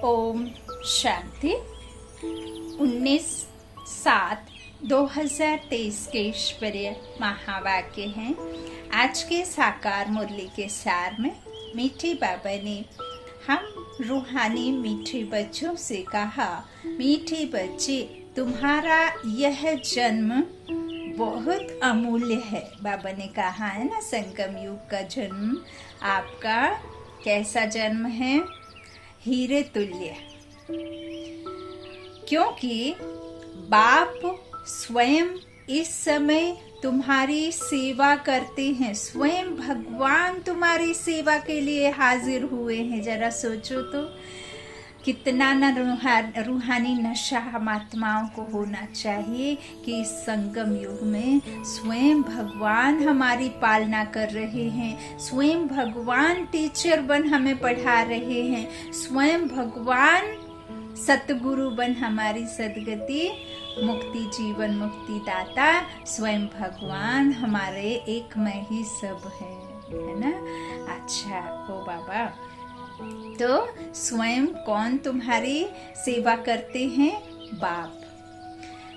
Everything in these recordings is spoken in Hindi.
ओम शांति। 19/7/2023 के ईश्वरीय महावाक्य हैं। आज के साकार मुरली के सार में मीठे बाबा ने हम रूहानी मीठे बच्चों से कहा, मीठे बच्चे, तुम्हारा यह जन्म बहुत अमूल्य है। बाबा ने कहा है ना, संगम युग का जन्म आपका कैसा जन्म है? हीरे तुल्य। क्योंकि बाप स्वयं इस समय तुम्हारी सेवा करते हैं, स्वयं भगवान तुम्हारी सेवा के लिए हाजिर हुए हैं। जरा सोचो तो कितना न रूहानी नशा हम आत्माओं को होना चाहिए कि इस संगम युग में स्वयं भगवान हमारी पालना कर रहे हैं, स्वयं भगवान टीचर बन हमें पढ़ा रहे हैं, स्वयं भगवान सतगुरु बन हमारी सदगति मुक्ति जीवन मुक्ति दाता, स्वयं भगवान हमारे एक में ही सब है ना। अच्छा हो बाबा, तो स्वयं कौन तुम्हारी सेवा करते हैं? बाप।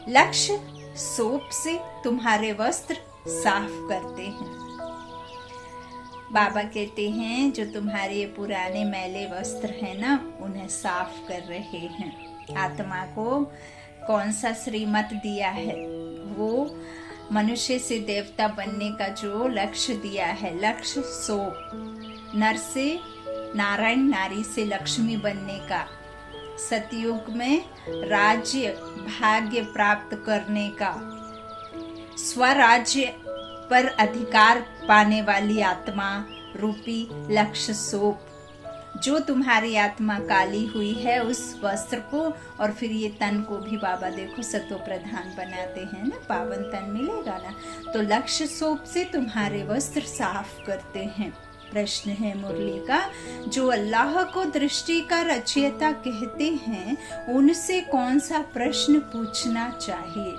लक्ष्य सोप से तुम्हारे वस्त्र साफ करते हैं। बाबा कहते हैं जो तुम्हारे पुराने मैले वस्त्र हैं ना, उन्हें साफ कर रहे हैं। आत्मा को कौन सा श्रीमत दिया है? वो मनुष्य से देवता बनने का जो लक्ष्य दिया है, लक्ष्य सोप, नर से नारायण, नारी से लक्ष्मी बनने का, सतयुग में राज्य भाग्य प्राप्त करने का, स्वराज्य पर अधिकार पाने वाली आत्मा रूपी लक्ष्य सोप। जो तुम्हारी आत्मा काली हुई है उस वस्त्र को और फिर ये तन को भी बाबा देखो सतो प्रधान बनाते हैं ना, पावन तन मिलेगा ना। तो लक्ष्य सोप से तुम्हारे वस्त्र साफ करते हैं। प्रश्न है मुरली का, जो अल्लाह को दृष्टि का रचयिता कहते हैं उनसे कौन सा प्रश्न पूछना चाहिए?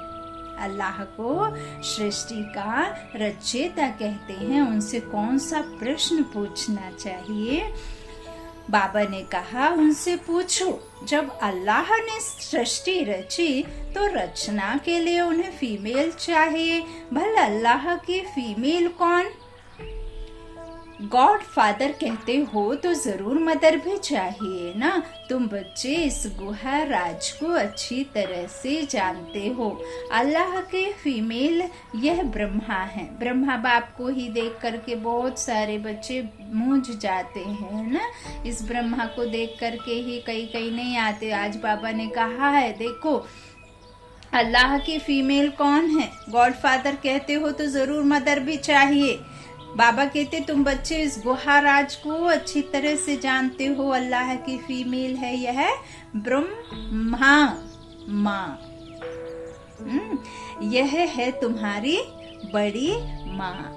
अल्लाह को सृष्टि का रचयिता कहते हैं, उनसे कौन सा प्रश्न पूछना चाहिए? बाबा ने कहा उनसे पूछो, जब अल्लाह ने सृष्टि रची तो रचना के लिए उन्हें फीमेल चाहिए। भला अल्लाह की फीमेल कौन? गॉड फादर कहते हो तो जरूर मदर भी चाहिए ना। तुम बच्चे इस गुहा राज को अच्छी तरह से जानते हो। अल्लाह के फीमेल यह ब्रह्मा है। ब्रह्मा बाप को ही देख करके बहुत सारे बच्चे मूंझ जाते हैं ना। इस ब्रह्मा को देख करके ही कई नहीं आते। आज बाबा ने कहा है, देखो अल्लाह की फीमेल कौन है? गॉड फादर कहते हो तो जरूर मदर भी चाहिए। बाबा कहते तुम बच्चे इस गुहा राज को अच्छी तरह से जानते हो। अल्लाह की फीमेल है यह ब्रह्मा माँ। यह है तुम्हारी बड़ी माँ।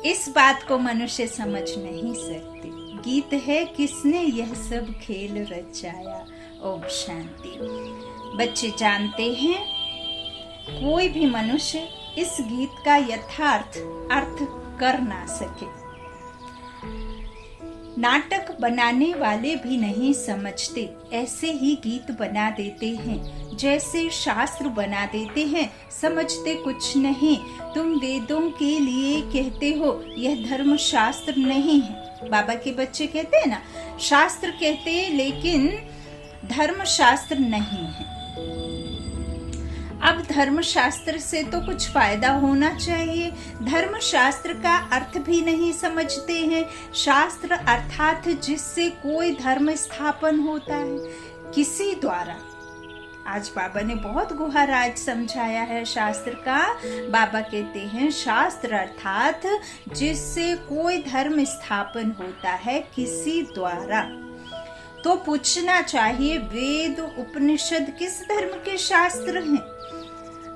इस बात को मनुष्य समझ नहीं सकते। गीत है किसने यह सब खेल रचाया। ओम शांति। बच्चे जानते हैं कोई भी मनुष्य इस गीत का यथार्थ अर्थ कर ना सके। नाटक बनाने वाले भी नहीं समझते, ऐसे ही गीत बना देते हैं, जैसे शास्त्र बना देते हैं, समझते कुछ नहीं। तुम वेदों के लिए कहते हो, यह धर्म शास्त्र नहीं है। बाबा के बच्चे कहते हैं ना, शास्त्र कहते हैं लेकिन धर्म शास्त्र नहीं है। अब धर्म शास्त्र से तो कुछ फायदा होना चाहिए। धर्म शास्त्र का अर्थ भी नहीं समझते हैं। शास्त्र अर्थात जिससे कोई धर्म स्थापन होता है किसी द्वारा। आज बाबा ने बहुत गुहा राज समझाया है शास्त्र का। बाबा कहते हैं शास्त्र अर्थात जिससे कोई धर्म स्थापन होता है किसी द्वारा। तो पूछना चाहिए, वेद उपनिषद किस धर्म के शास्त्र हैं?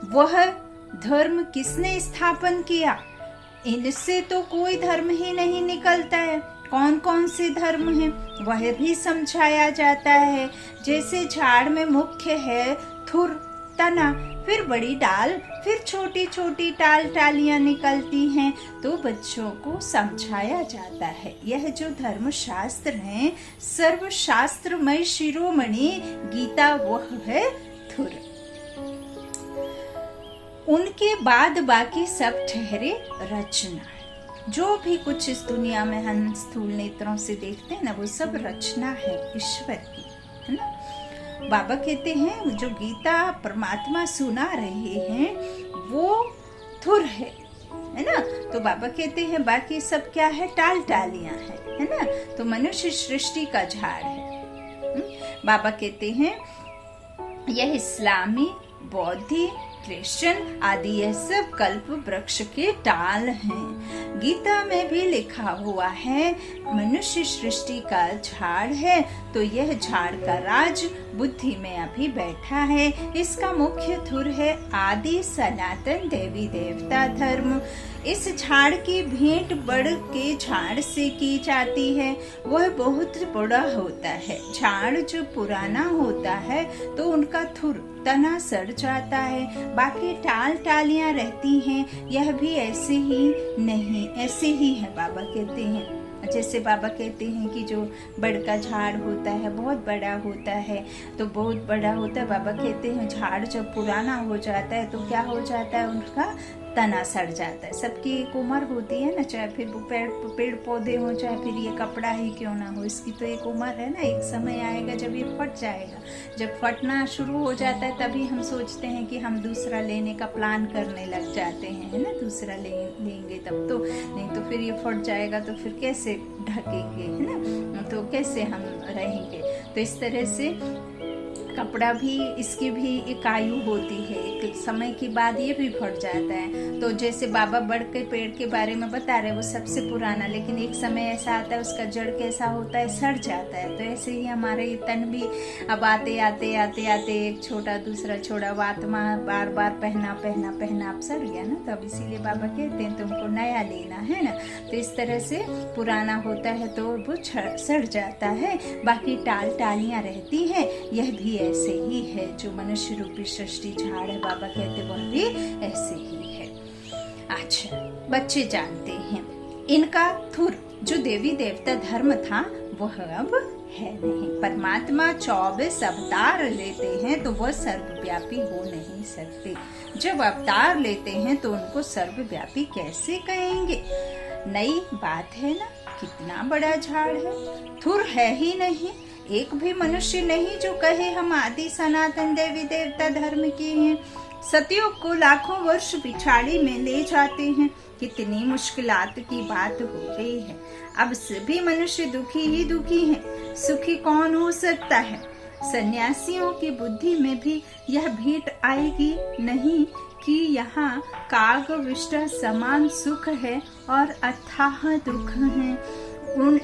वह धर्म किसने स्थापन किया? इनसे तो कोई धर्म ही नहीं निकलता है। कौन कौन से धर्म हैं वह भी समझाया जाता है। जैसे झाड़ में मुख्य है थुर, तना, फिर बड़ी डाल, फिर छोटी छोटी टालियां निकलती हैं। तो बच्चों को समझाया जाता है। यह जो धर्म शास्त्र है, सर्वशास्त्रमय शिरोमणि गीता, वह है धुर। उनके बाद बाकी सब ठहरे रचना। जो भी कुछ इस दुनिया में हम स्थूल नेत्रों से देखते हैं ना, वो सब रचना है ईश्वर की, है ना। बाबा कहते हैं जो गीता परमात्मा सुना रहे हैं वो धुर है ना। तो बाबा कहते हैं बाकी सब क्या है, टालियां है ना। तो मनुष्य सृष्टि का झाड़ है। बाबा कहते हैं यह इस्लामी, बौद्धी, क्रिश्चियन आदि यह सब कल्प वृक्ष के टाल हैं। गीता में भी लिखा हुआ है मनुष्य सृष्टि का झाड़ है, तो यह झाड़ का राज बुद्धि में अभी बैठा है। इसका मुख्य धुर है आदि सनातन देवी देवता धर्म। इस झाड़ की भेंट बड़ के झाड़ से की जाती है, वह बहुत बड़ा होता है। झाड़ जो पुराना होता है तो उनका धुर तना सड़ जाता है, बाकी टालियां रहती हैं। यह भी ऐसे ही नहीं, ऐसे ही है बाबा कहते हैं। जैसे बाबा कहते हैं कि जो बड़ का झाड़ होता है बहुत बड़ा होता है, तो बहुत बड़ा होता है। बाबा कहते हैं झाड़ जब पुराना हो जाता है तो क्या हो जाता है, उनका तना सड़ जाता है। सबकी एक उम्र होती है ना, चाहे फिर पेड़ पौधे हो, चाहे फिर ये कपड़ा ही क्यों ना हो, इसकी तो एक उम्र है ना। एक समय आएगा जब ये फट जाएगा। जब फटना शुरू हो जाता है तभी हम सोचते हैं कि हम दूसरा लेने का प्लान करने लग जाते हैं, है ना। दूसरा लेंगे तब तो, नहीं तो फिर ये फट जाएगा तो फिर कैसे ढकेंगे, है ना। तो कैसे हम रहेंगे। तो इस तरह से कपड़ा भी, इसकी भी एक आयु होती है, एक समय के बाद ये भी फट जाता है। तो जैसे बाबा बड़ के पेड़ के बारे में बता रहे, वो सबसे पुराना, लेकिन एक समय ऐसा आता है उसका जड़ कैसा होता है, सड़ जाता है। तो ऐसे ही हमारे ये तन भी अब आते आते आते आते एक छोटा दूसरा छोटा, आत्मा बार बार पहना अब सड़ गया ना। तो अब इसीलिए बाबा कहते हैं तुमको नया लेना है ना। तो इस तरह से पुराना होता है तो वो सड़ जाता है, बाकी टालियां रहती हैं। यह भी ऐसे ही है, जो मनुष्य रूपी सृष्टि झाड़ है, बाबा कहते वह भी ऐसे ही है। अच्छा, बच्चे जानते हैं इनका धुर जो देवी देवता धर्म था वह अब है नहीं। परमात्मा 24 अवतार लेते हैं तो वह सर्वव्यापी हो नहीं सकते। जब अवतार लेते हैं तो उनको सर्वव्यापी कैसे कहेंगे। नई बात है ना, कितना बड़ा झाड़ है, धुर है ही नहीं। एक भी मनुष्य नहीं जो कहे हम आदि सनातन देवी देवता धर्म के हैं। सतयुग को लाखों वर्ष पिछाड़ी में ले जाते हैं। कितनी मुश्किलात की बात हो गई है। अब सभी मनुष्य दुखी ही दुखी हैं। सुखी कौन हो सकता है। सन्यासियों की बुद्धि में भी यह भेंट आएगी नहीं कि यहाँ काग विष्टा समान सुख है और अथाह दुख है।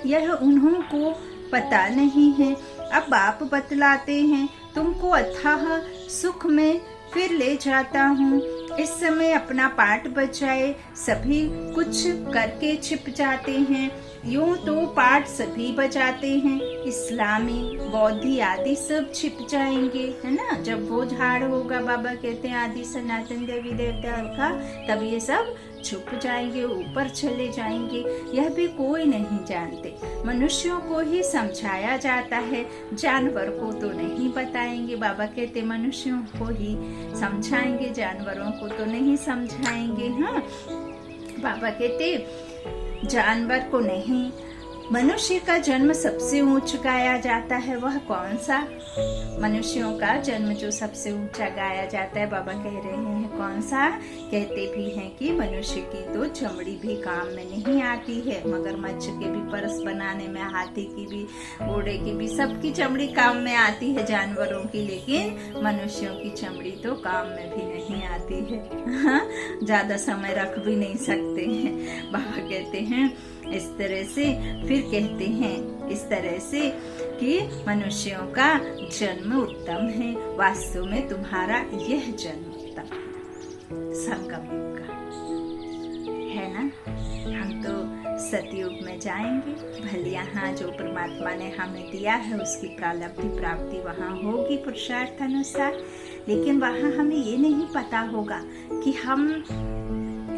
यह उन्हों को पता नहीं है। अब बाप बतलाते हैं तुमको अथाह सुख में फिर ले जाता हूँ। इस समय अपना पाठ बचाए सभी कुछ करके छिप जाते हैं। यूं तो पाठ सभी बजाते हैं, इस्लामी बौद्धि आदि सब छिप जाएंगे, है ना। जब वो झाड़ होगा, बाबा कहते हैं आदि सनातन देवी देवता का, तब ये सब छुप जाएंगे, ऊपर चले जाएंगे। यह भी कोई नहीं जानते। मनुष्यों को ही समझाया जाता है, जानवर को तो नहीं बताएंगे। बाबा कहते मनुष्यों को ही समझाएंगे, जानवरों को तो नहीं समझाएंगे। हाँ, बाबा कहते जानवर को नहीं। मनुष्य का जन्म सबसे ऊंच गाया जाता है, वह कौन सा। मनुष्यों का जन्म जो सबसे ऊंचा गाया जाता है, बाबा कह रहे हैं कौन सा। कहते भी हैं कि मनुष्य की तो चमड़ी भी काम में नहीं आती है, मगरमच्छ के भी परस बनाने में, हाथी की भी, घोड़े की भी, सबकी चमड़ी काम में आती है जानवरों की, लेकिन मनुष्यों की चमड़ी तो काम में भी नहीं आती है। हाँ, ज्यादा समय रख भी नहीं सकते हैं। बाबा कहते हैं इस तरह से, फिर कहते हैं इस तरह से कि मनुष्यों का जन्म उत्तम है। वास्तव में तुम्हारा यह जन्म उत्तम है, संगम युग का है ना। हम तो सतयुग में जाएंगे। भले यहाँ जो परमात्मा ने हमें दिया है उसकी प्रारब्ध प्राप्ति वहाँ होगी पुरुषार्थ अनुसार, लेकिन वहाँ हमें ये नहीं पता होगा कि हम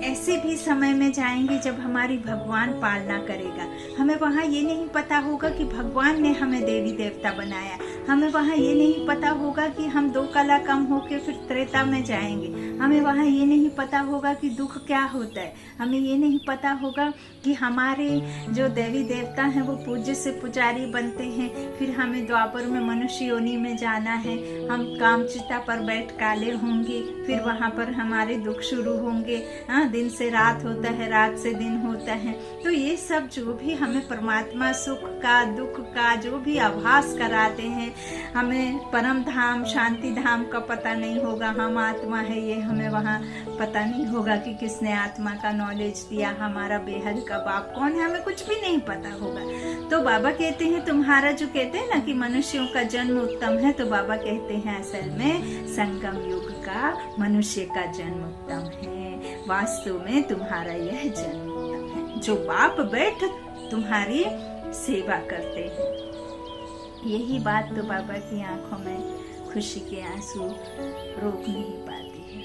ऐसे भी समय में जाएंगे जब हमारी भगवान पालना करेगा। हमें वहाँ ये नहीं पता होगा कि भगवान ने हमें देवी देवता बनाया। हमें वहाँ ये नहीं पता होगा कि हम 2 कला कम होके फिर त्रेता में जाएंगे। हमें वहाँ ये नहीं पता होगा कि दुख क्या होता है। हमें ये नहीं पता होगा कि हमारे जो देवी देवता हैं वो पूज्य से पुजारी बनते हैं, फिर हमें द्वापर में मनुष्य योनि में जाना है, हम कामचिता पर बैठ काले होंगे, फिर वहाँ पर हमारे दुख शुरू होंगे। दिन से रात होता है, रात से दिन होता है। तो ये सब जो भी हमें परमात्मा सुख का दुख का जो भी आभास कराते हैं, हमें परम धाम शांति धाम का पता नहीं होगा। हम आत्मा है ये हमें वहाँ पता नहीं होगा कि किसने आत्मा का नॉलेज दिया, हमारा बेहद का बाप कौन है, हमें कुछ भी नहीं पता होगा। तो बाबा कहते हैं तुम्हारा जो कहते हैं ना कि मनुष्यों का जन्म उत्तम है, तो बाबा कहते हैं असल में संगम युग का मनुष्य का जन्म उत्तम है। वास्तव में तुम्हारा यह जन्म उत्तम है जो बाप बैठ तुम्हारी सेवा करते हैं। यही बात तो बाबा की आंखों में खुशी के आंसू रोक नहीं पाती है।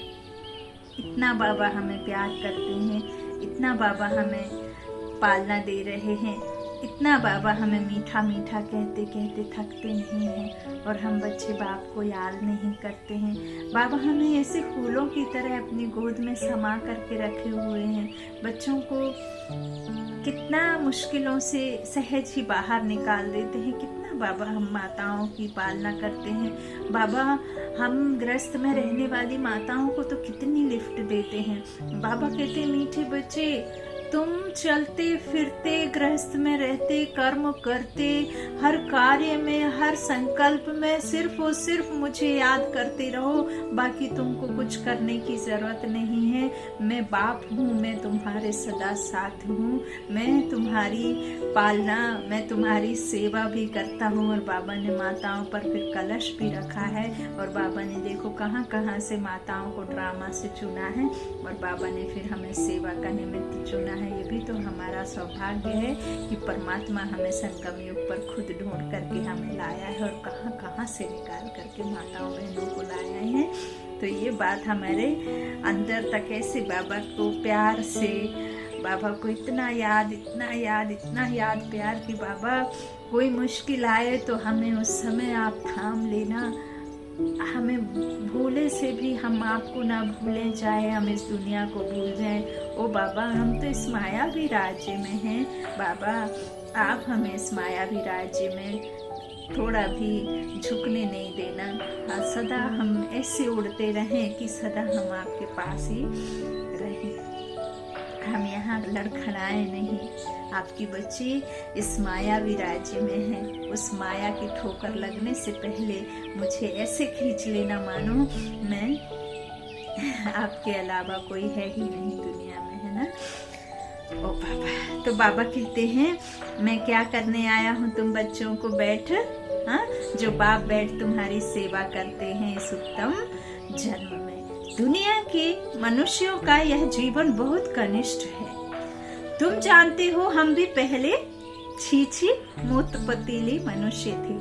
इतना बाबा हमें प्यार करते हैं, इतना बाबा हमें पालना दे रहे हैं, इतना बाबा हमें मीठा मीठा कहते कहते थकते नहीं हैं और हम बच्चे बाप को याद नहीं करते हैं। बाबा हमें ऐसे फूलों की तरह अपनी गोद में समा करके रखे हुए हैं। बच्चों को कितना मुश्किलों से सहज ही बाहर निकाल देते हैं। कितना बाबा हम माताओं की पालना करते हैं। बाबा हम गृहस्थ में रहने वाली माताओं को तो कितनी लिफ्ट देते हैं। बाबा कहते मीठे बच्चे तुम चलते फिरते गृहस्थ में रहते कर्म करते हर कार्य में हर संकल्प में सिर्फ और सिर्फ मुझे याद करते रहो, बाकी तुमको कुछ करने की जरूरत नहीं है। मैं बाप हूँ, मैं तुम्हारे सदा साथ हूँ, मैं तुम्हारी पालना, मैं तुम्हारी सेवा भी करता हूँ। और बाबा ने माताओं पर फिर कलश भी रखा है और बाबा ने देखो कहाँ कहाँ से माताओं को ड्रामा से चुना है और बाबा ने फिर हमें सेवा का निमित्त चुना है। ये भी तो हमारा सौभाग्य है कि परमात्मा हमें संगम युग पर खुद ढूंढ करके हमें लाया है और कहाँ कहाँ से निकाल करके माताओं बहनों को लाया है। तो ये बात हमारे अंदर तक ऐसे बाबा को प्यार से, बाबा को इतना याद इतना याद इतना याद प्यार कि बाबा कोई मुश्किल आए तो हमें उस समय आप थाम लेना, हमें भूले से भी हम आपको ना भूलें, चाहे हम इस दुनिया को भूल जाएं। ओ बाबा हम तो इस मायावी राज्य में हैं, बाबा आप हमें इस मायावी राज्य में थोड़ा भी झुकने नहीं देना। सदा हम ऐसे उड़ते रहें कि सदा हम आपके पास ही रहें, हम यहाँ लड़खड़ाए नहीं। आपकी बच्ची इस मायावी राज्य में है, उस माया की ठोकर लगने से पहले मुझे ऐसे खींच लेना मानो मैं आपके अलावा कोई है ही नहीं दुनिया में, है ना। ओ बाबा, तो बाबा कहते हैं मैं क्या करने आया हूँ तुम बच्चों को, बैठ हाँ जो बाप बैठ तुम्हारी सेवा करते हैं इस उत्तम जन्म में। दुनिया के मनुष्यों का यह जीवन बहुत कनिष्ठ है। तुम जानते हो हम भी पहले छीछी मूत पतीली मनुष्य थे।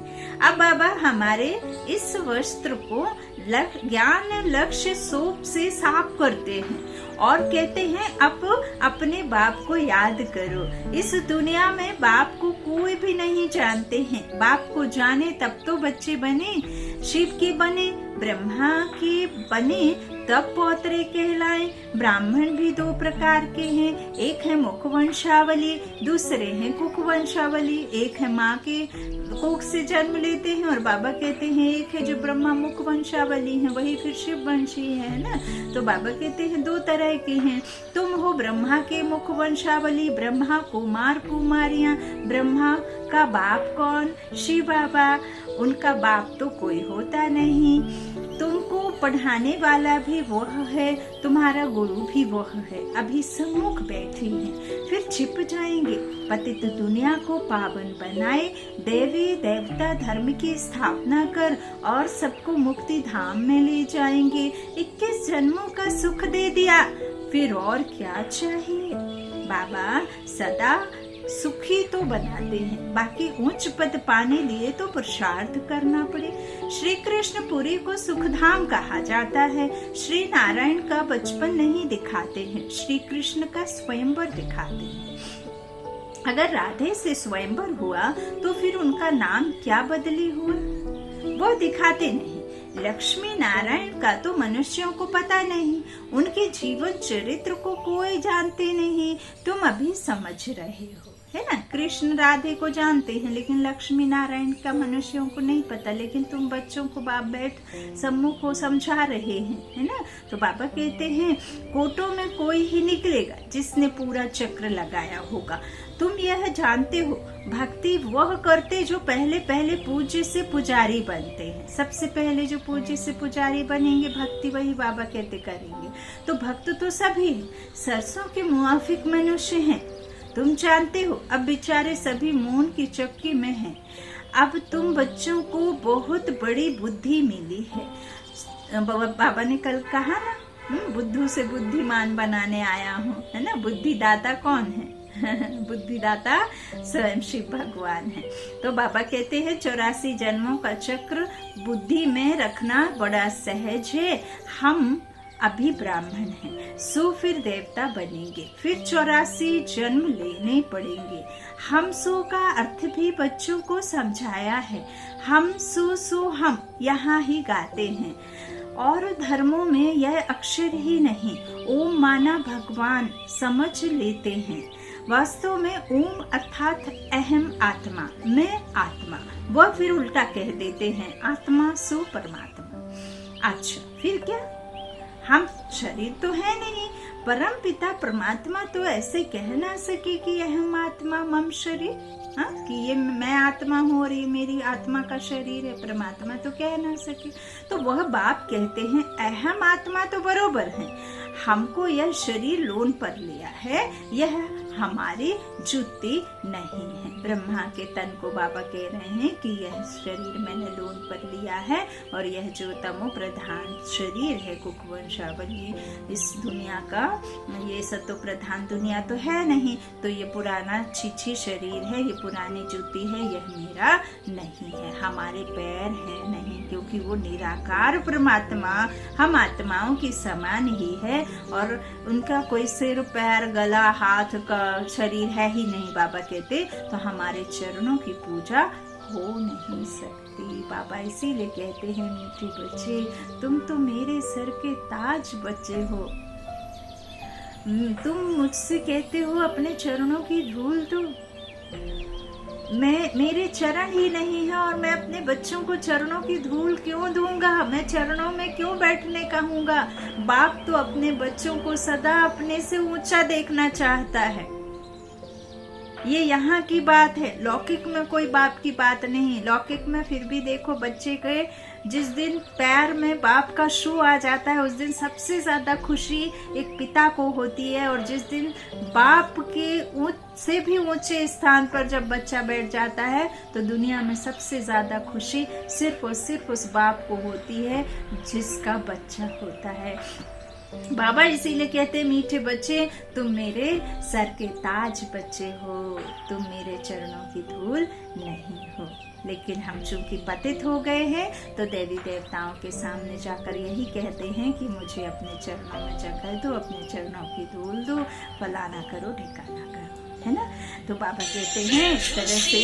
अब बाबा हमारे इस वस्त्र को ज्ञान लक्ष्य सोप से साफ करते हैं और कहते हैं अब अपने बाप को याद करो। इस दुनिया में बाप को कोई भी नहीं जानते हैं। बाप को जाने तब तो बच्चे बने, शिव के बने, ब्रह्मा के बने तब पौत्रे कहलाए। ब्राह्मण भी 2 प्रकार के हैं, एक है मुख वंशावली, दूसरे हैं कुक वंशावली। एक है माँ के कोख से जन्म लेते हैं और बाबा कहते हैं एक है जो ब्रह्मा मुख वंशावली है, वही फिर शिव वंशी है ना। तो बाबा कहते हैं 2 तरह के हैं। तुम हो ब्रह्मा के मुख वंशावली, ब्रह्मा कुमार कुमारियां। ब्रह्मा का बाप कौन? शिव बाबा। उनका बाप तो कोई होता नहीं। तुमको पढ़ाने वाला भी वह है, तुम्हारा गुरु भी वह है। अभी सम्मुख बैठे हैं, फिर छिप जाएंगे। पतित दुनिया को पावन बनाए, देवी देवता धर्म की स्थापना कर और सबको मुक्ति धाम में ले जाएंगे। 21 जन्मों का सुख दे दिया, फिर और क्या चाहिए। बाबा सदा सुखी तो बनाते हैं, बाकी उच्च पद पाने लिए तो पुरुषार्थ करना पड़े। श्री कृष्ण पुरी को सुखधाम कहा जाता है। श्री नारायण का बचपन नहीं दिखाते हैं, श्री कृष्ण का स्वयंवर दिखाते हैं। अगर राधे से स्वयंवर हुआ तो फिर उनका नाम क्या बदली हुआ, वो दिखाते नहीं। लक्ष्मी नारायण का तो मनुष्यों को पता नहीं, उनके जीवन चरित्र को कोई जानते नहीं। तुम अभी समझ रहे हो, है ना। कृष्ण राधे को जानते हैं लेकिन लक्ष्मी नारायण का मनुष्यों को नहीं पता, लेकिन तुम बच्चों को बाप बैठ सम्मुख को समझा रहे हैं, है ना। तो बाबा कहते हैं कोटों में कोई ही निकलेगा जिसने पूरा चक्र लगाया होगा। तुम यह जानते हो भक्ति वह करते जो पहले पहले पूज्य से पुजारी बनते हैं। सबसे पहले जो पूज्य से पुजारी बनेंगे भक्ति वही बाबा कहते करेंगे। तो भक्त तो सभी हैं, सरसों के मुआफिक मनुष्य हैं। तुम जानते हो अब बेचारे सभी मून की चक्की में हैं। अब तुम बच्चों को बहुत बड़ी बुद्धि मिली है। बाबा ने कल कहा ना, बुद्धू से बुद्धिमान बनाने आया हूँ, है ना। बुद्धिदाता कौन है? बुद्धिदाता स्वयं शिव भगवान है। तो बाबा कहते हैं 84 जन्मों का चक्र बुद्धि में रखना बड़ा सहज है। हम अभी ब्राह्मण हैं, सो फिर देवता बनेंगे, फिर 84 जन्म लेने पड़ेंगे। हम सो का अर्थ भी बच्चों को समझाया है। हम सो हम यहाँ ही गाते हैं। और धर्मों में यह अक्षर ही नहीं, ओम माना भगवान समझ लेते हैं। वास्तव में ओम अर्थात अहम आत्मा, मैं आत्मा। वह फिर उल्टा कह देते हैं आत्मा सो परमात्मा। अच्छा फिर क्या, हम शरीर तो है नहीं, परम पिता परमात्मा तो ऐसे कह ना सके कि अहम आत्मा मम शरीर, हाँ, कि ये मैं आत्मा हूँ और ये मेरी आत्मा का शरीर है। परमात्मा तो कह ना सके। तो वह बाप कहते हैं अहम आत्मा तो बरोबर है, हमको यह शरीर लोन पर लिया है, यह हमारी जुत्ती नहीं है। ब्रह्मा के तन को बाबा कह रहे हैं कि यह शरीर मैंने लोन पर लिया है और यह जो तमो प्रधान शरीर है कुकवंशावली इस दुनिया का, ये सतो प्रधान दुनिया तो है नहीं, तो ये पुराना छिछी शरीर है, ये पुरानी जूती है, यह मेरा नहीं है। हमारे पैर हैं नहीं, क्योंकि वो निराकार परमात्मा हम आत्माओं की समान ही है और उनका कोई सिर पैर गला हाथ का शरीर है ही नहीं। बाबा कहते तो हमारे चरणों की पूजा हो नहीं सकती। बाबा इसीलिए कहते हैं मीठे बच्चे तुम तो मेरे सर के ताज बच्चे हो। तुम मुझसे कहते हो अपने चरणों की धूल दो, मेरे चरण ही नहीं है और मैं अपने बच्चों को चरणों की धूल क्यों दूंगा, मैं चरणों में क्यों बैठने कहूंगा। बाप तो अपने बच्चों को सदा अपने से ऊंचा देखना चाहता है। ये यहाँ की बात है, लौकिक में कोई बाप की बात नहीं। लौकिक में फिर भी देखो बच्चे के जिस दिन पैर में बाप का शू आ जाता है उस दिन सबसे ज्यादा खुशी एक पिता को होती है, और जिस दिन बाप के से भी ऊंचे स्थान पर जब बच्चा बैठ जाता है तो दुनिया में सबसे ज्यादा खुशी सिर्फ और सिर्फ उस बाप को होती है जिसका बच्चा होता है। बाबा इसीलिए कहते मीठे बच्चे तुम मेरे सर के ताज बच्चे हो, तुम मेरे चरणों की धूल नहीं हो। लेकिन हम चूंकि पतित हो गए हैं तो देवी देवताओं के सामने जाकर यही कहते हैं कि मुझे अपने चरणों में जगह दो, अपने चरणों की धूल दो, फलाना करो ढिकाना करो, है ना। तो बाबा कहते हैं इस तरह से,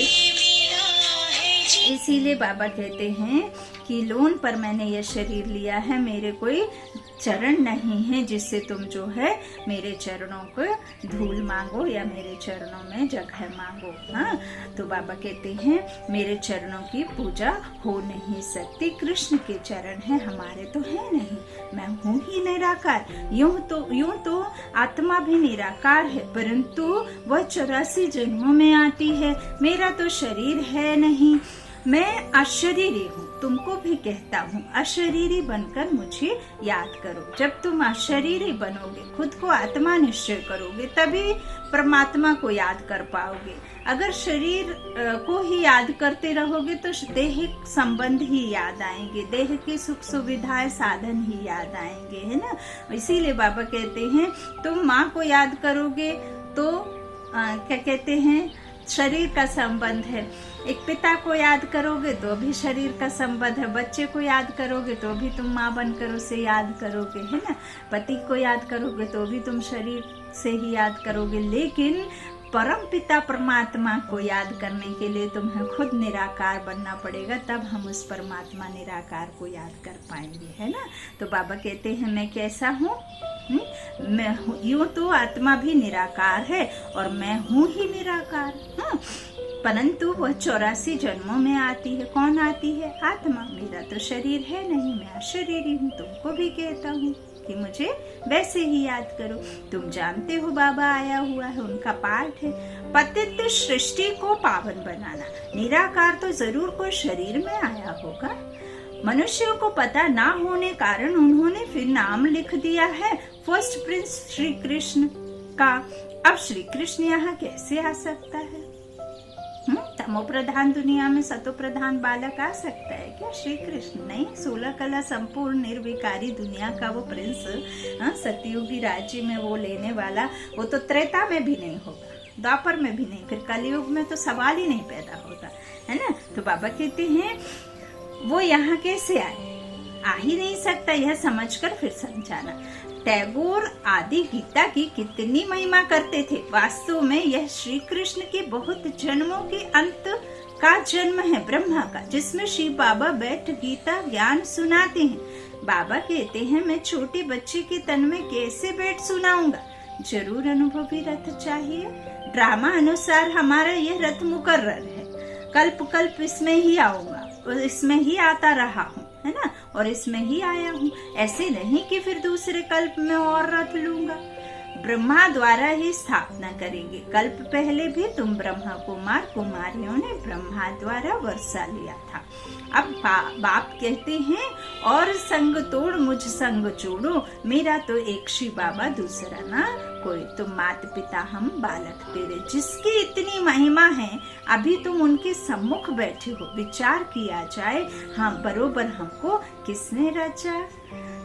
इसीलिए बाबा कहते हैं कि लोन पर मैंने यह शरीर लिया है, मेरे कोई चरण नहीं है जिससे तुम जो है मेरे चरणों को धूल मांगो या मेरे चरणों में जगह मांगो। हाँ, तो बाबा कहते हैं मेरे चरणों की पूजा हो नहीं सकती। कृष्ण के चरण हैं, हमारे तो है नहीं। मैं हूँ ही निराकार। यूं तो आत्मा भी निराकार है, परंतु वह 84 जन्मों में आती है। मेरा तो शरीर है नहीं, मैं अशरीरी हूँ। तुमको भी कहता हूँ अशरीरी बनकर मुझे याद करो। जब तुम अशरीरी बनोगे, खुद को आत्मा निश्चय करोगे, तभी परमात्मा को याद कर पाओगे। अगर शरीर को ही याद करते रहोगे तो देह संबंध ही याद आएंगे, देह की सुख सुविधाएं साधन ही याद आएंगे, है ना। इसीलिए बाबा कहते हैं तुम माँ को याद करोगे तो क्या कहते हैं, शरीर का संबंध है। एक पिता को याद करोगे तो भी शरीर का संबंध है, बच्चे को याद करोगे तो भी तुम माँ बनकर उसे याद करोगे, है ना। पति को याद करोगे तो भी तुम शरीर से ही याद करोगे, लेकिन परम पिता परमात्मा को याद करने के लिए तुम्हें खुद निराकार बनना पड़ेगा, तब हम उस परमात्मा निराकार को याद कर पाएंगे, है ना। तो बाबा कहते हैं मैं कैसा हूँ, मैं यूं तो आत्मा भी निराकार है और मैं हूँ ही निराकार, परंतु वह 84 जन्मों में आती है। कौन आती है? आत्मा। मेरा तो शरीर है नहीं, मैं अशरीरी हूँ। तुमको भी कहता हूँ कि मुझे वैसे ही याद करो। तुम जानते हो बाबा आया हुआ है, उनका पाठ है पतित सृष्टि को पावन बनाना। निराकार तो जरूर कोई शरीर में आया होगा। मनुष्यों को पता ना होने कारण उन्होंने फिर नाम लिख दिया है फर्स्ट प्रिंस श्री कृष्ण का। अब श्री कृष्ण यहाँ कैसे आ सकता है? तमो प्रधान दुनिया में सतो प्रधान बालक आ सकता है क्या? श्री कृष्ण नहीं, 16 कला संपूर्ण निर्विकारी दुनिया का वो प्रिंस, सतयुगी राज्य में वो लेने वाला, वो तो त्रेता में भी नहीं होगा, द्वापर में भी नहीं, फिर कलयुग में तो सवाल ही नहीं पैदा होता, है ना। तो बाबा कहते हैं वो यहाँ कैसे आए? आ ही नहीं सकता, यह समझकर फिर समझाना। टैगोर आदि गीता की कितनी महिमा करते थे। वास्तव में यह श्री कृष्ण के बहुत जन्मों के अंत का जन्म है ब्रह्मा का, जिसमें श्री बाबा बैठ गीता ज्ञान सुनाते हैं। बाबा कहते हैं मैं छोटे बच्चे के तन में कैसे बैठ सुनाऊंगा? जरूर अनुभवी रथ चाहिए। ड्रामा अनुसार हमारा यह रथ मुकर्रर है, कल्प कल्प इसमें ही आऊंगा और इसमें ही आता रहा हूँ, है ना, और इसमें ही आया हूँ। ऐसे नहीं कि फिर दूसरे कल्प में और रथ लूंगा। ब्रह्मा द्वारा ही स्थापना करेंगे। कल्प पहले भी तुम ब्रह्मा कुमार कुमारियों ने ब्रह्मा द्वारा वर्षा लिया था। अब बाप कहते हैं और संग तोड़ मुझ संग जोड़ो, मेरा तो एक श्री बाबा दूसरा ना कोई। तुम मात पिता हम बालक तेरे, जिसकी इतनी महिमा है अभी तुम उनके सम्मुख बैठे हो। विचार किया जाए, हाँ बरोबर हमको किसने रचा?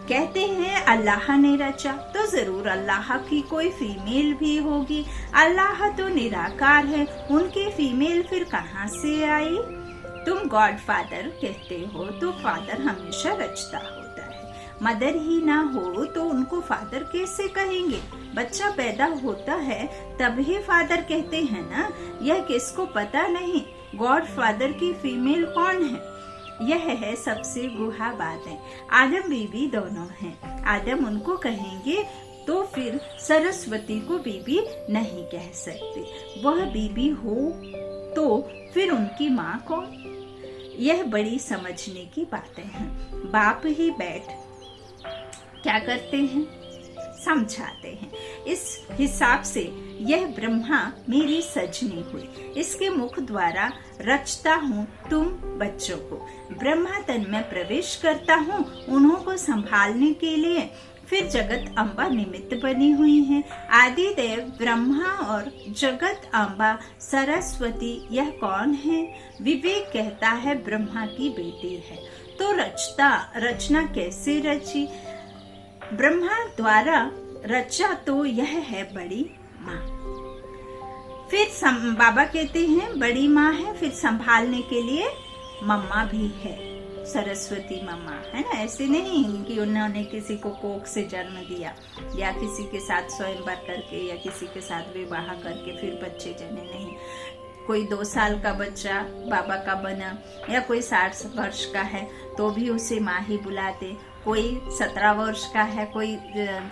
कहते हैं अल्लाह ने रचा, तो जरूर अल्लाह की कोई फीमेल भी होगी। अल्लाह तो निराकार है, उनकी फीमेल फिर कहाँ से आई? तुम गॉड फादर कहते हो तो फादर हमेशा रचता होता है। मदर ही ना हो तो उनको फादर कैसे कहेंगे? बच्चा पैदा होता है तभी फादर कहते हैं ना। यह किसको पता नहीं गॉड फादर की फीमेल कौन है? यह है सबसे गुहा बात है। आदम बीबी दोनों हैं। आदम उनको कहेंगे तो फिर सरस्वती को बीबी नहीं कह सकते। वह बीबी हो तो फिर उनकी माँ कौन? यह बड़ी समझने की बातें हैं। बाप ही बैठ क्या करते हैं? समझाते हैं। इस हिसाब से यह ब्रह्मा मेरी सजनी हुई, इसके मुख द्वारा रचता हूँ तुम बच्चों को। ब्रह्मा तन में प्रवेश करता हूँ उन्हों को संभालने के लिए। फिर जगत अम्बा निमित्त बनी हुई हैं। आदि देव ब्रह्मा और जगत अम्बा सरस्वती यह कौन है? विवेक कहता है ब्रह्मा की बेटी है। तो रचना कैसे रची? ब्रह्मा द्वारा रचा तो यह है बड़ी माँ। फिर बाबा कहते हैं बड़ी माँ है, फिर संभालने के लिए मम्मा भी है, सरस्वती मम्मा, है ना। ऐसे नहीं कि उन्होंने किसी को कोख से जन्म दिया या किसी के साथ स्वयंवर करके या किसी के साथ विवाह करके फिर बच्चे जने, नहीं। कोई 2 साल का बच्चा बाबा का बना या कोई 60 वर्ष का है तो भी उसे माँ ही बुलाते। कोई 17 वर्ष का है, कोई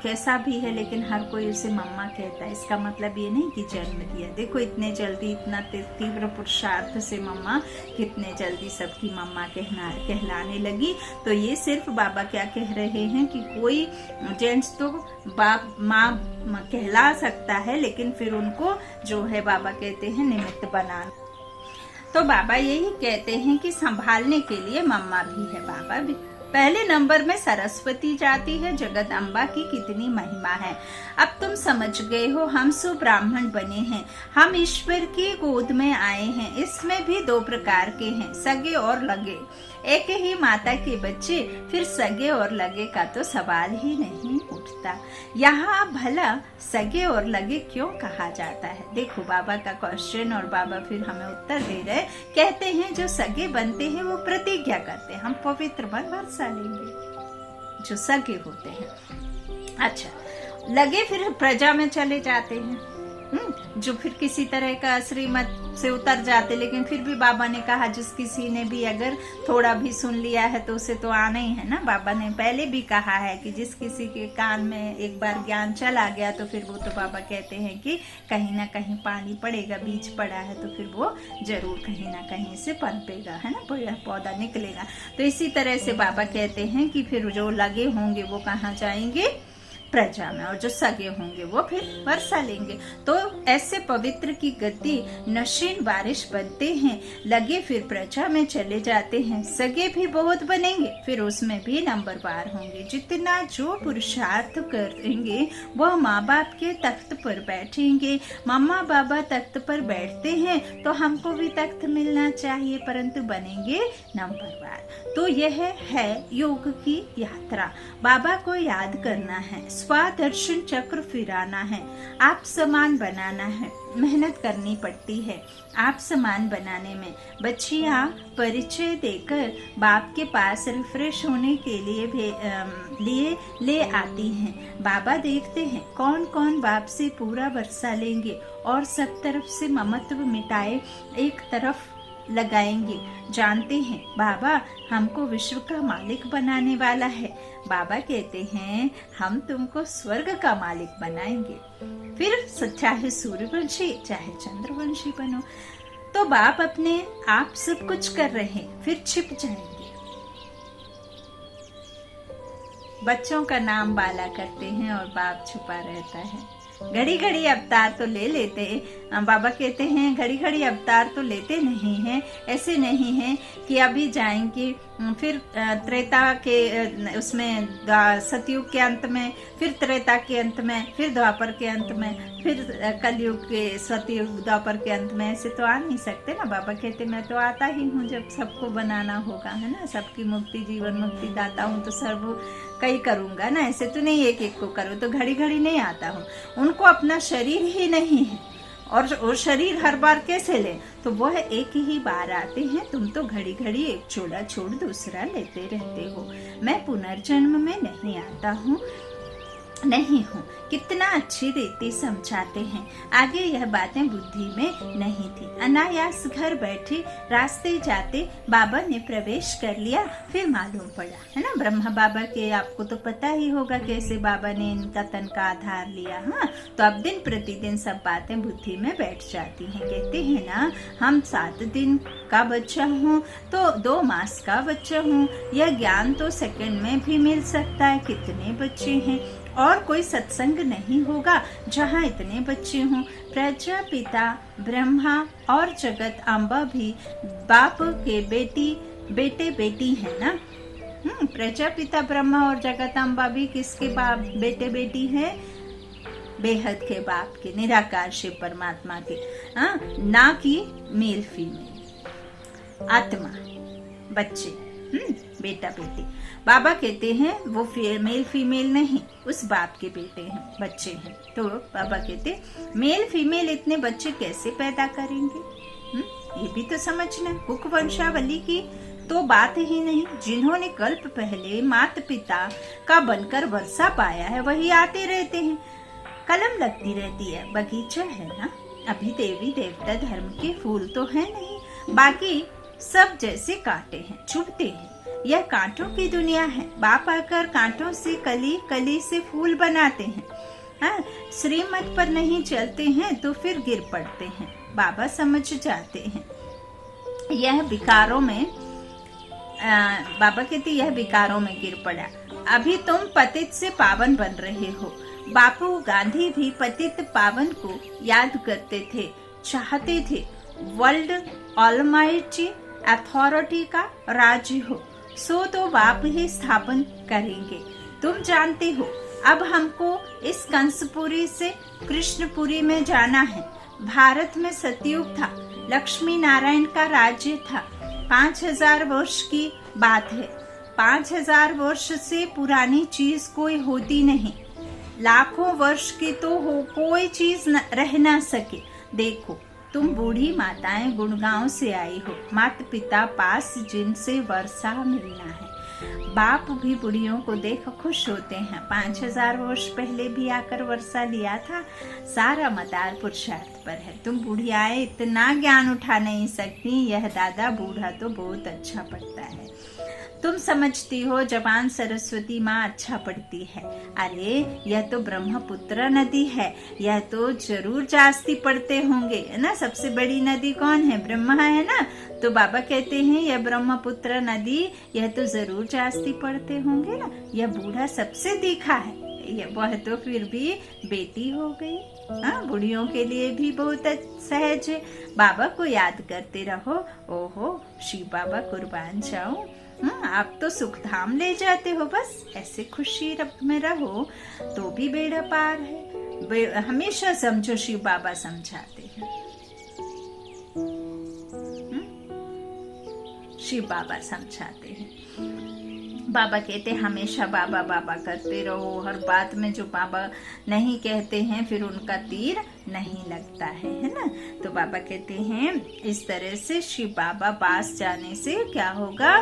कैसा भी है, लेकिन हर कोई उसे मम्मा कहता है। इसका मतलब ये नहीं कि जन्म दिया। देखो इतने जल्दी, इतना तीव्र पुरुषार्थ से मम्मा कितने जल्दी सबकी मम्मा कहलाने लगी। तो ये सिर्फ बाबा क्या कह रहे हैं कि कोई जेंट्स तो बाप माँ कहला सकता है, लेकिन फिर उनको जो है बाबा कहते हैं निमित्त बनाना। तो बाबा यही कहते हैं कि संभालने के लिए मम्मा भी है, बाबा भी। पहले नंबर में सरस्वती जाती है। जगत अम्बा की कितनी महिमा है। अब तुम समझ गए हो, हम सो ब्राह्मण बने हैं, हम ईश्वर की गोद में आए हैं। इसमें भी 2 प्रकार के हैं, सगे और लगे। एक ही माता के बच्चे, फिर सगे और लगे का तो सवाल ही नहीं। उठता। यहाँ भला सगे और लगे क्यों कहा जाता है? देखो बाबा का क्वेश्चन, और बाबा फिर हमें उत्तर दे रहे, कहते हैं जो सगे बनते हैं वो प्रतिज्ञा करते हैं, हम पवित्र बन वर्षा लेंगे, जो सगे होते हैं। अच्छा, लगे फिर प्रजा में चले जाते हैं, जो फिर किसी तरह का श्रीमत से उतर जाते, लेकिन फिर भी बाबा ने कहा जिस किसी ने भी अगर थोड़ा भी सुन लिया है तो उसे तो आना ही है ना। बाबा ने पहले भी कहा है कि जिस किसी के कान में एक बार ज्ञान चला गया तो फिर वो तो बाबा कहते हैं कि कहीं ना कहीं पानी पड़ेगा, बीज पड़ा है तो फिर वो जरूर कहीं ना कहीं से पनपेगा, है ना, पौधा निकलेगा। तो इसी तरह से बाबा कहते हैं कि फिर जो लगे होंगे वो कहाँ जाएंगे? प्रजा में, और जो सगे होंगे वो फिर वर्षा लेंगे। तो ऐसे पवित्र की गति नशीन बारिश बनते हैं, लगे फिर प्रजा में चले जाते हैं, सगे भी बहुत बनेंगे, फिर उसमें भी नंबरवार होंगे। जितना जो पुरुषार्थ करेंगे वह माँ बाप के तख्त पर बैठेंगे। मम्मा बाबा तख्त पर बैठते हैं तो हमको भी तख्त मिलना चाहिए, परंतु बनेंगे नंबरवार। तो यह है योग की यात्रा। बाबा को याद करना है, स्वादर्शन चक्र फिराना है, आप समान बनाना है, मेहनत करनी पड़ती है। आप समान बनाने में बच्चियां परिचय देकर बाप के पास रिफ्रेश होने के लिए ले आती हैं। बाबा देखते हैं कौन कौन बाप से पूरा वर्षा लेंगे और सब तरफ से ममत्व मिटाए एक तरफ लगाएंगे। जानते हैं बाबा हमको विश्व का मालिक बनाने वाला है। बाबा कहते हैं हम तुमको स्वर्ग का मालिक बनाएंगे, फिर चाहे सूर्यवंशी चाहे चंद्रवंशी बनो। तो बाप अपने आप सब कुछ कर रहे हैं, फिर छिप जाएंगे। बच्चों का नाम बाला करते हैं और बाप छुपा रहता है। घड़ी घड़ी अवतार तो ले लेते, बाबा कहते हैं घड़ी घड़ी अवतार तो लेते नहीं हैं। ऐसे नहीं है कि अभी जाएंगे फिर त्रेता के उसमें सतयुग के अंत में, फिर त्रेता के अंत में, फिर द्वापर के अंत में, फिर कलयुग के सतयुग द्वापर के अंत में। ऐसे तो आ नहीं सकते ना। बाबा कहते मैं तो आता ही हूँ जब सबको बनाना होगा, है ना, सबकी मुक्ति जीवन मुक्ति दाता हूँ तो सर्व कई करूंगा ना। ऐसे तो नहीं एक एक को करूँ, तो घड़ी घड़ी नहीं आता हूँ। उनको अपना शरीर ही नहीं है और वो शरीर हर बार कैसे ले? तो वह एक ही बार आते हैं। तुम तो घड़ी घड़ी एक चोला छोड़ दूसरा लेते रहते हो। मैं पुनर्जन्म में नहीं आता हूँ, नहीं हूँ। कितना अच्छी रीति समझाते हैं। आगे यह बातें बुद्धि में नहीं थी। अनायास घर बैठे रास्ते जाते बाबा ने प्रवेश कर लिया। फिर मालूम पड़ा, है ना, ब्रह्मा बाबा के आपको तो पता ही होगा कैसे बाबा ने इनका तन का आधार लिया। हाँ, तो अब दिन प्रतिदिन सब बातें बुद्धि में बैठ जाती हैं। कहते हैं ना, हम 7 दिन का बच्चा हूँ तो 2 मास का बच्चा हूँ। यह ज्ञान तो सेकंड में भी मिल सकता है। कितने बच्चे हैं और कोई सत्संग नहीं होगा जहाँ इतने बच्चे हों। प्रजापिता ब्रह्मा और जगत अम्बा भी बाप के बेटे बेटी है ना। प्रजापिता ब्रह्मा और जगत अम्बा भी किसके बाप बेटे बेटी है? बेहद के बाप के, निराकार शिव परमात्मा के। ना कि मेल फीमेल आत्मा बच्चे, बेटा बेटी। बाबा कहते हैं वो मेल फीमेल नहीं, उस बाप के बेटे हैं, बच्चे हैं। तो बाबा कहते मेल फीमेल इतने बच्चे कैसे पैदा करेंगे? ये भी तो समझना। कुक वंशावली की तो बात ही नहीं। जिन्होंने कल्प पहले माता पिता का बनकर वर्षा पाया है वही आते रहते हैं। कलम लगती रहती है, बगीचा है ना। अभी देवी देवता धर्म के फूल तो है नहीं, बाकी सब जैसे कांटे हैं, चुभते हैं। यह कांटों की दुनिया है। बाप आकर कांटों से कली, कली से फूल बनाते हैं। श्रीमत पर नहीं चलते हैं तो फिर गिर पड़ते हैं। बाबा समझ जाते हैं। यह विकारों में बाबा कहते यह विकारों में गिर पड़ा। अभी तुम पतित से पावन बन रहे हो। बापू गांधी भी पतित पावन को याद करते थे, चाहते थे वर्ल्ड ऑलमाइटी अथॉरिटी का राज्य हो, सो तो बाप ही स्थापन करेंगे। तुम जानते हो अब हमको इस कंसपुरी से कृष्णपुरी में जाना है। भारत में सतयुग था, लक्ष्मी नारायण का राज्य था। 5000 वर्ष की बात है। 5000 वर्ष से पुरानी चीज कोई होती नहीं, लाखों वर्ष की तो हो कोई चीज रह ना सके। देखो तुम बूढ़ी माताएं गुड़गांव से आई हो, माता पिता पास जिनसे वर्षा मिलना है। बाप भी बुढ़ियों को देख खुश होते हैं। 5000 वर्ष पहले भी आकर वर्षा लिया था। सारा मदार पुरुषार्थ पर है। तुम बुढ़ियाएं इतना ज्ञान उठा नहीं सकती, यह दादा बूढ़ा तो बहुत अच्छा पढ़ता है। तुम समझती हो जबान सरस्वती माँ अच्छा पढ़ती है। अरे यह तो ब्रह्मपुत्र नदी है, यह तो जरूर जास्ती पढ़ते होंगे, है ना। सबसे बड़ी नदी कौन है? ब्रह्मा है ना। तो बाबा कहते हैं यह ब्रह्मपुत्र नदी, यह तो जरूर जास्ती पढ़ते होंगे ना। यह बूढ़ा सबसे तीखा है, ये वह तो फिर भी बेटी हो गई। हाँ, बुढ़ियों के लिए भी बहुत सहज है। बाबा को याद करते रहो। ओहो शिव बाबा कुर्बान जाऊं, आप तो सुख धाम ले जाते हो। बस ऐसे खुशी में रहो तो भी बेड़ा पार है। हमेशा समझो शिव बाबा समझाते हैं। शिव बाबा समझाते हैं। बाबा कहते हमेशा बाबा बाबा करते रहो। हर बात में जो बाबा नहीं कहते हैं फिर उनका तीर नहीं लगता है ना। तो बाबा कहते हैं इस तरह से शिव बाबा पास जाने से क्या होगा,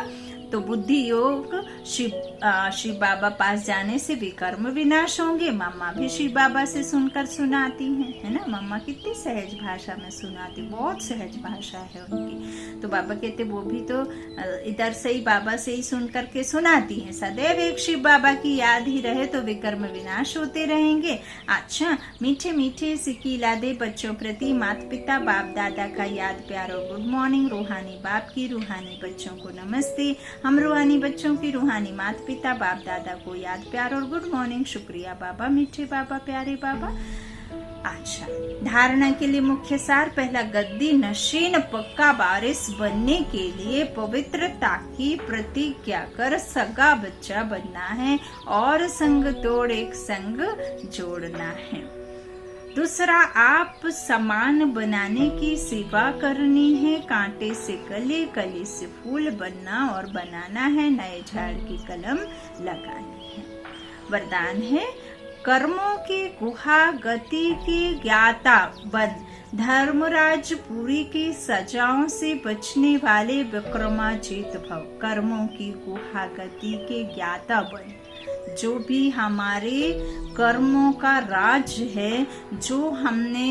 तो बुद्धि योग शिव बाबा पास जाने से विकर्म विनाश होंगे। मम्मा भी शिव बाबा से सुनकर सुनाती हैं, है ना। मम्मा कितनी सहज भाषा में सुनाती, बहुत सहज भाषा है उनकी। तो बाबा कहते वो भी तो इधर से ही बाबा से ही सुन करके सुनाती हैं। सदैव एक शिव बाबा की याद ही रहे तो विकर्म विनाश होते रहेंगे। अच्छा, मीठे मीठे सिकीलादे बच्चों प्रति माता पिता बाप दादा का याद प्यार और गुड मॉर्निंग। रूहानी बाप की रूहानी बच्चों को नमस्ते। हम रूहानी बच्चों की रूहानी माता पिता बाप दादा को याद प्यार और गुड मॉर्निंग। शुक्रिया बाबा, मीठे बाबा, प्यारे बाबा। अच्छा, धारणा के लिए मुख्य सार। पहला, गद्दी नशीन पक्का बारिश बनने के लिए पवित्रता की प्रतिज्ञा कर सगा बच्चा बनना है और संग तोड़ एक संग जोड़ना है। दूसरा, आप सामान बनाने की सेवा करनी है। कांटे से कली, कली से फूल बनना और बनाना है। नए झाड़ की कलम लगानी है। वरदान है, कर्मों की गुहा गति की ज्ञाता बन। धर्मराज पुरी की सजाओं से बचने वाले विक्रमाजीत भव। कर्मों की गुहा गति के ज्ञाता बन। जो भी हमारे कर्मों का राज है, जो हमने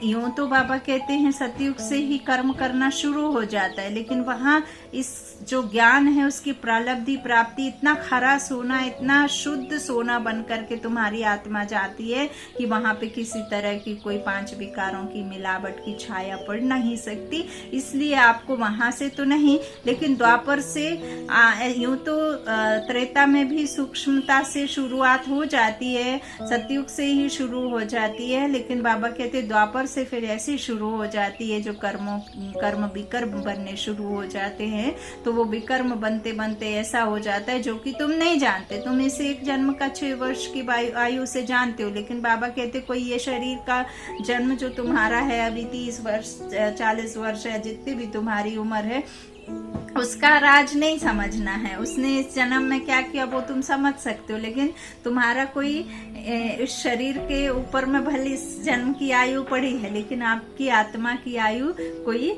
यूं तो बाबा कहते हैं सतयुग से ही कर्म करना शुरू हो जाता है, लेकिन वहाँ इस जो ज्ञान है उसकी प्रालब्धि प्राप्ति इतना खरा सोना, इतना शुद्ध सोना बन करके तुम्हारी आत्मा जाती है कि वहाँ पे किसी तरह की कोई 5 विकारों की मिलावट की छाया पड़ नहीं सकती। इसलिए आपको वहां से तो नहीं, लेकिन द्वापर से यूं तो त्रेता में भी सूक्ष्मता से शुरुआत हो जाती है, सतयुग से ही शुरू हो जाती है, लेकिन बाबा कहते द्वापर से फिर ऐसी शुरू हो जाती है जो कर्म विकर्म बनने शुरू हो जाते हैं। तो वो विकर्म बनते बनते ऐसा हो जाता है जो कि तुम नहीं जानते। तुम इसे एक जन्म का 6 वर्ष की आयु से जानते हो, लेकिन बाबा कहते कोई ये शरीर का जन्म जो तुम्हारा है अभी 30 वर्ष 40 वर्ष है, जितनी भी तुम्हारी उम्र है, उसका राज नहीं समझना है। उसने इस जन्म में क्या किया वो तुम समझ सकते हो, लेकिन तुम्हारा कोई इस शरीर के ऊपर में भले इस जन्म की आयु पड़ी है, लेकिन आपकी आत्मा की आयु कोई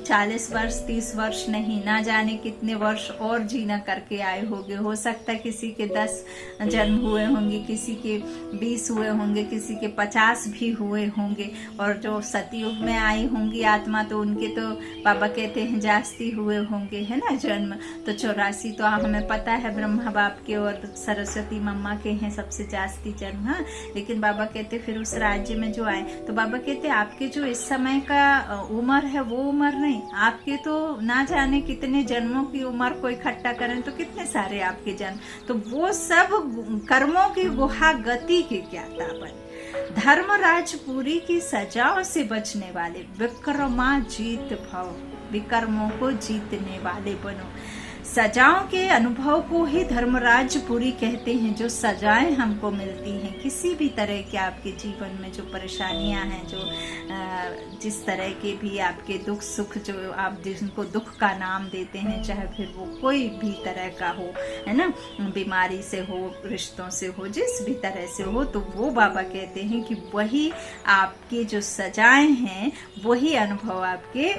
40 वर्ष 30 वर्ष नहीं, ना जाने कितने वर्ष और जीना करके आए होंगे। हो सकता है किसी के 10 जन्म हुए होंगे, किसी के 20 हुए होंगे, किसी के 50 भी हुए होंगे। और जो सतयुग में आई होंगी आत्मा तो उनके तो बाबा कहते हैं जास्ती हुए होंगे, है ना जन्म। तो 84 तो हमें पता है ब्रह्मा बाप के और सरस्वती मम्मा के हैं सबसे जास्ती जन्म। हाँ, लेकिन बाबा कहते फिर उस राज्य में जो आए, तो बाबा कहते आपके जो इस समय का उम्र है वो उम्र नहीं, आपके तो ना जाने कितने जन्मों की उम्र को इकट्ठा करें तो कितने सारे आपके जन्म। तो वो सब कर्मों की गुहा गति के ज्ञाता बन। धर्मराज पुरी की सजाओं से बचने वाले विक्रमाजीत भव। विकर्मों को जीतने वाले बनो। सजाओं के अनुभव को ही धर्मराजपुरी कहते हैं। जो सजाएं हमको मिलती हैं किसी भी तरह के आपके जीवन में जो परेशानियां हैं, जो जिस तरह के भी आपके दुख सुख, जो आप जिनको दुख का नाम देते हैं, चाहे फिर वो कोई भी तरह का हो, है ना, बीमारी से हो, रिश्तों से हो, जिस भी तरह से हो, तो वो बाबा कहते हैं कि वही आपके जो सजाएं हैं वही अनुभव आपके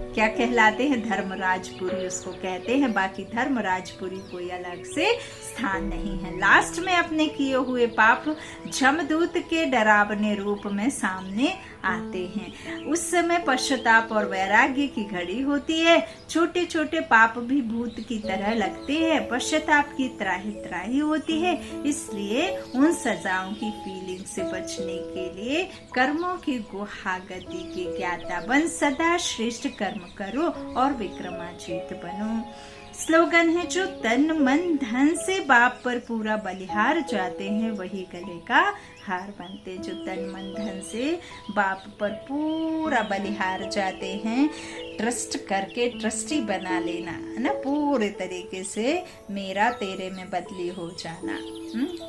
क्या कहलाते हैं, धर्मराजपुरी उसको कहते हैं। बाकी धर्मराजपुरी कोई अलग से स्थान नहीं है। लास्ट में अपने किए हुए पाप जमदूत के डरावने रूप में सामने आते हैं। उस समय पश्चाताप और वैराग्य की घड़ी होती है। छोटे छोटे पाप भी भूत की तरह लगते हैं। पश्चाताप की त्राही त्राही होती है। इसलिए उन सजाओं की फीलिंग से बचने के लिए कर्मों की गुहागति के ज्ञाता बन सदा श्रेष्ठ कर्म करो और विक्रमाजीत बनो। स्लोगन है, जो तन मन धन से बाप पर पूरा बलिहार जाते हैं वही गले का हार बनते। जो तन मन धन से बाप पर पूरा बलिहार जाते हैं, ट्रस्ट करके ट्रस्टी बना लेना, है ना, पूरे तरीके से मेरा तेरे में बदली हो जाना,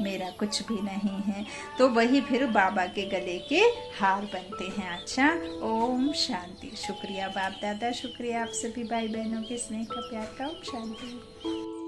मेरा कुछ भी नहीं है, तो वही फिर बाबा के गले के हार बनते हैं। अच्छा, ओम शांति। शुक्रिया बाप दादा, शुक्रिया आप सभी भाई बहनों के स्नेह का, प्यार का। ओम शांति।